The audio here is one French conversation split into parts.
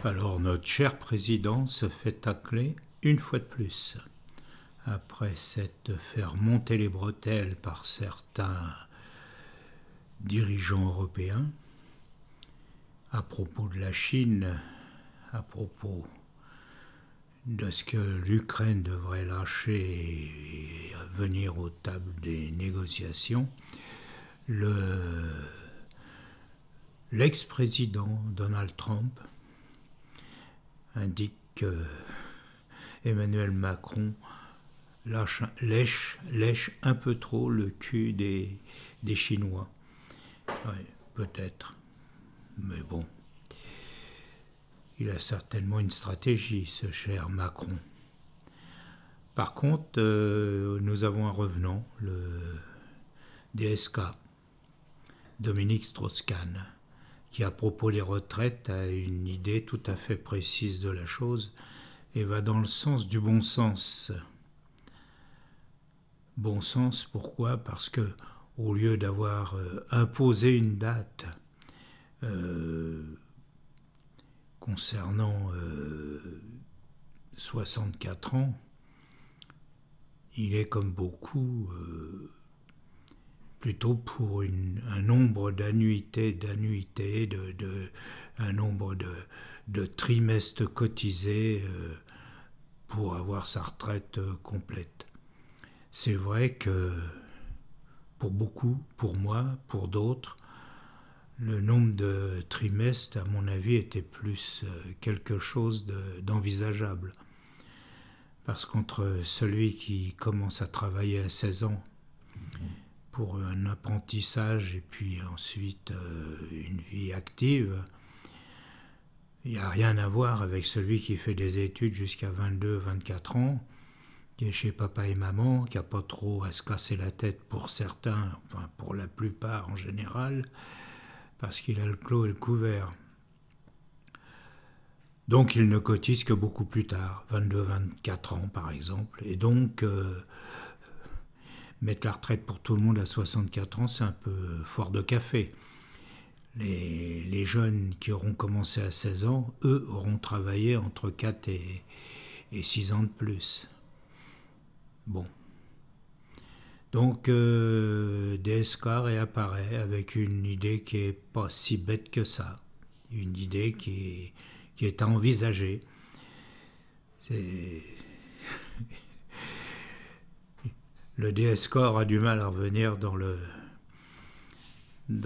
Alors notre cher président se fait tacler une fois de plus. Après s'être fait remonter les bretelles par certains dirigeants européens, à propos de la Chine, à propos de ce que l'Ukraine devrait lâcher et venir aux tables des négociations, l'ex-président Donald Trump indique que Emmanuel Macron lèche un peu trop le cul des Chinois. Ouais, peut-être. Mais bon, il a certainement une stratégie, ce cher Macron. Par contre, nous avons un revenant, le DSK, Dominique Strauss-Kahn, qui à propos des retraites a une idée tout à fait précise de la chose et va dans le sens du bon sens. Bon sens, pourquoi? Parce que au lieu d'avoir imposé une date concernant 64 ans, il est comme beaucoup plutôt pour un nombre d'annuités, un nombre de trimestres cotisés pour avoir sa retraite complète. C'est vrai que pour beaucoup, pour moi, pour d'autres, le nombre de trimestres, à mon avis, était plus quelque chose d'envisageable. Parce qu'entre celui qui commence à travailler à 16 ans pour un apprentissage et puis ensuite une vie active, il n'y a rien à voir avec celui qui fait des études jusqu'à 22-24 ans, qui est chez papa et maman, qui n'a pas trop à se casser la tête pour certains, enfin pour la plupart en général, parce qu'il a le clos et le couvert. Donc il ne cotise que beaucoup plus tard, 22-24 ans par exemple, et donc mettre la retraite pour tout le monde à 64 ans, c'est un peu fort de café. Les jeunes qui auront commencé à 16 ans, eux, auront travaillé entre 4 et 6 ans de plus. Bon. Donc, DSK réapparaît avec une idée qui n'est pas si bête que ça. Une idée qui est à envisager. Le DSK aura du mal à revenir dans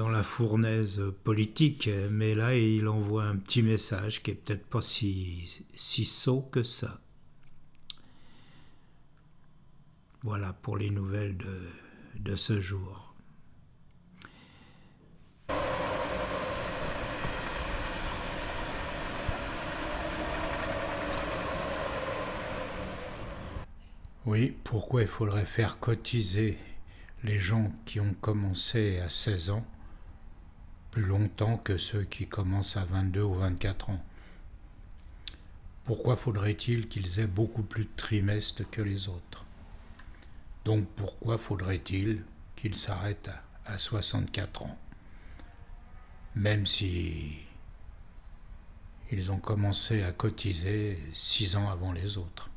la fournaise politique, mais là, il envoie un petit message qui n'est peut-être pas si sot que ça. Voilà pour les nouvelles de ce jour. Oui, pourquoi il faudrait faire cotiser les gens qui ont commencé à 16 ans plus longtemps que ceux qui commencent à 22 ou 24 ans? Pourquoi faudrait-il qu'ils aient beaucoup plus de trimestres que les autres? Donc pourquoi faudrait-il qu'ils s'arrêtent à 64 ans, même si ils ont commencé à cotiser 6 ans avant les autres?